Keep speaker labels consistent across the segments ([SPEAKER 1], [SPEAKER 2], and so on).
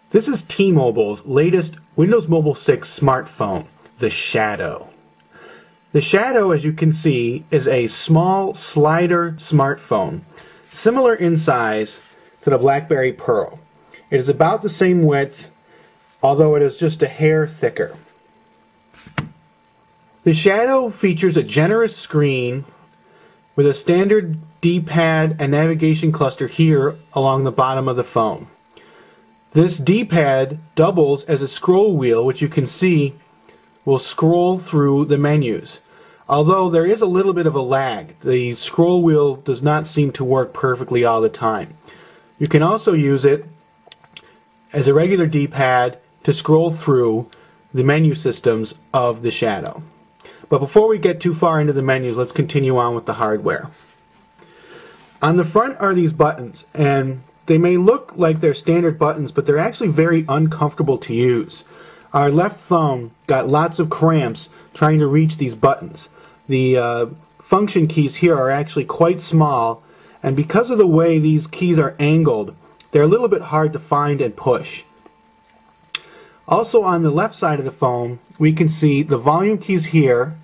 [SPEAKER 1] This is T-Mobile's latest Windows Mobile 6 smartphone, the Shadow. The Shadow, as you can see, is a small slider smartphone, similar in size to the BlackBerry Pearl. It is about the same width, although it is just a hair thicker. The Shadow features a generous screen with a standard D-pad and navigation cluster here along the bottom of the phone. This D-pad doubles as a scroll wheel, which you can see will scroll through the menus. Although there is a little bit of a lag, the scroll wheel does not seem to work perfectly all the time. You can also use it as a regular D-pad to scroll through the menu systems of the Shadow. But before we get too far into the menus, let's continue on with the hardware. On the front are these buttons, and they may look like they're standard buttons, but they're actually very uncomfortable to use. Our left thumb got lots of cramps trying to reach these buttons. The function keys here are actually quite small, and because of the way these keys are angled, they're a little bit hard to find and push. Also on the left side of the phone, we can see the volume keys here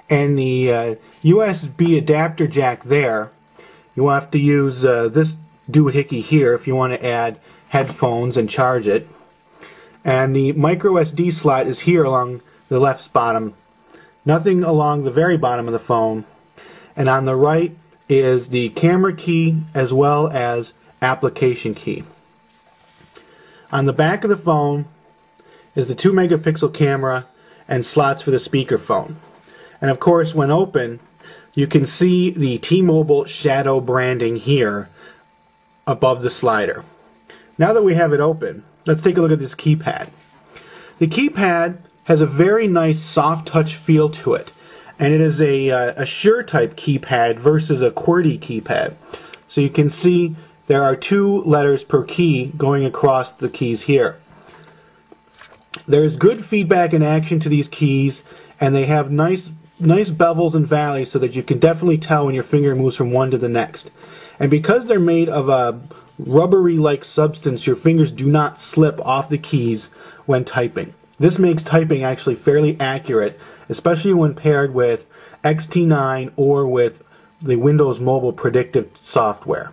[SPEAKER 1] and the USB adapter jack there. You will have to use this doohickey here if you want to add headphones and charge it. And the micro SD slot is here along the left bottom. Nothing along the very bottom of the phone. And on the right is the camera key as well as application key. On the back of the phone is the 2 megapixel camera and slots for the speakerphone. And of course, when open, you can see the T-Mobile Shadow branding here above the slider. Now that we have it open, let's take a look at this keypad. The keypad has a very nice soft touch feel to it, and it is a Shure type keypad versus a QWERTY keypad. So you can see there are 2 letters per key going across the keys here. There's good feedback and action to these keys, and they have nice bevels and valleys so that you can definitely tell when your finger moves from one to the next. And because they're made of a rubbery-like substance, your fingers do not slip off the keys when typing. This makes typing actually fairly accurate, especially when paired with XT9 or with the Windows Mobile predictive software.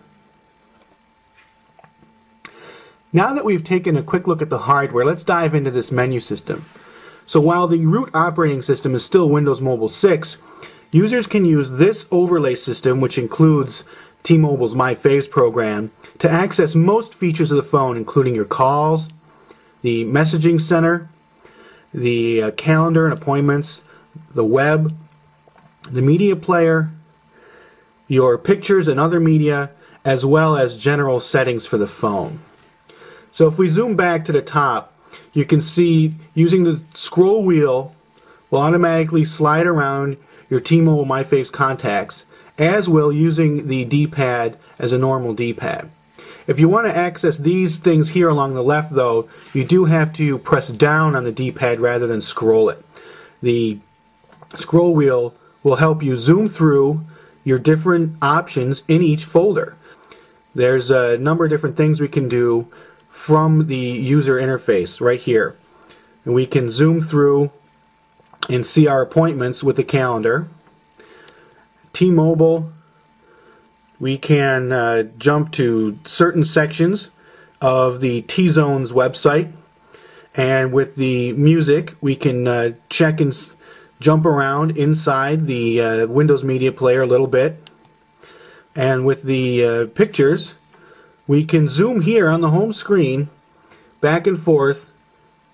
[SPEAKER 1] Now that we've taken a quick look at the hardware, let's dive into this menu system. So while the root operating system is still Windows Mobile 6, users can use this overlay system, which includes T-Mobile's My Faves program, to access most features of the phone, including your calls, the messaging center, the calendar and appointments, the web, the media player, your pictures and other media, as well as general settings for the phone. So if we zoom back to the top, you can see using the scroll wheel will automatically slide around your T-Mobile My Faves contacts, as will using the D-pad as a normal D-pad. If you want to access these things here along the left, though, you do have to press down on the D-pad rather than scroll it. The scroll wheel will help you zoom through your different options in each folder. There's a number of different things we can do from the user interface right here. And we can zoom through and see our appointments with the calendar. T-Mobile, we can jump to certain sections of the T-Zone's website, and with the music we can check and jump around inside the Windows Media Player a little bit, and with the pictures we can zoom here on the home screen back and forth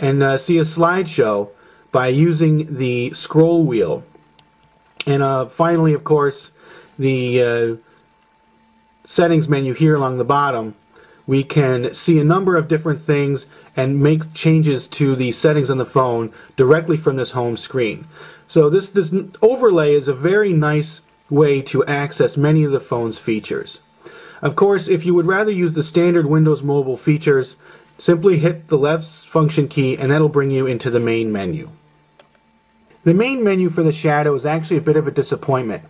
[SPEAKER 1] and see a slideshow by using the scroll wheel. And finally, of course, the settings menu here along the bottom, we can see a number of different things and make changes to the settings on the phone directly from this home screen. So this overlay is a very nice way to access many of the phone's features. Of course, if you would rather use the standard Windows Mobile features, simply hit the left function key and that'll bring you into the main menu. The main menu for the Shadow is actually a bit of a disappointment.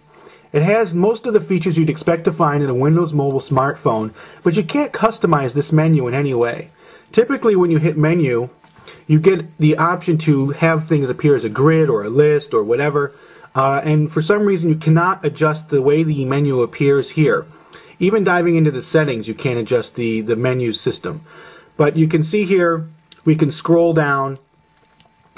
[SPEAKER 1] It has most of the features you'd expect to find in a Windows Mobile smartphone, but you can't customize this menu in any way. Typically when you hit menu, you get the option to have things appear as a grid or a list or whatever, and for some reason you cannot adjust the way the menu appears here. Even diving into the settings, you can't adjust the menu system. But you can see here, we can scroll down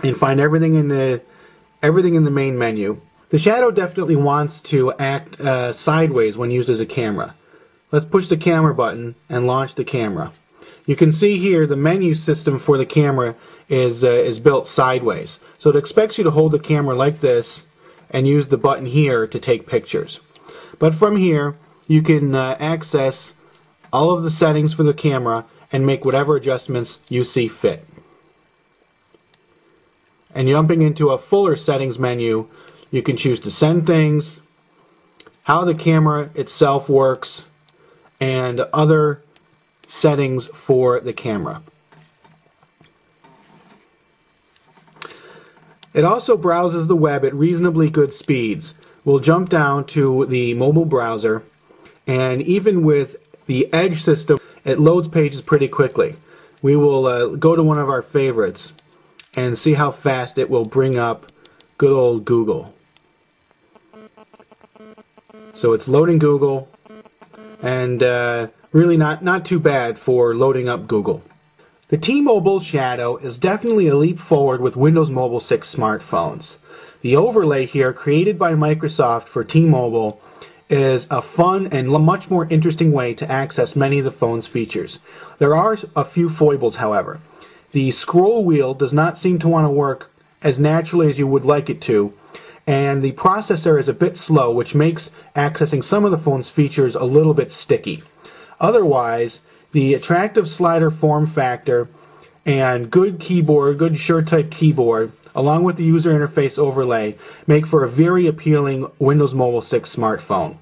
[SPEAKER 1] and find everything in the main menu. The Shadow definitely wants to act sideways when used as a camera. Let's push the camera button and launch the camera. You can see here the menu system for the camera is built sideways. So it expects you to hold the camera like this and use the button here to take pictures. But from here, you can access all of the settings for the camera and make whatever adjustments you see fit. And jumping into a fuller settings menu, you can choose to send things, how the camera itself works, and other settings for the camera. It also browses the web at reasonably good speeds. We'll jump down to the mobile browser, and even with the Edge system, it loads pages pretty quickly. We will go to one of our favorites and see how fast it will bring up good old Google. So it's loading Google, and really not too bad for loading up Google. The T-Mobile Shadow is definitely a leap forward with Windows Mobile 6 smartphones. The overlay here, created by Microsoft for T-Mobile, is a fun and much more interesting way to access many of the phone's features. There are a few foibles, however. The scroll wheel does not seem to want to work as naturally as you would like it to, and the processor is a bit slow, which makes accessing some of the phone's features a little bit sticky. Otherwise, the attractive slider form factor and good keyboard, good SureType keyboard, along with the user interface overlay, make for a very appealing Windows Mobile 6 smartphone.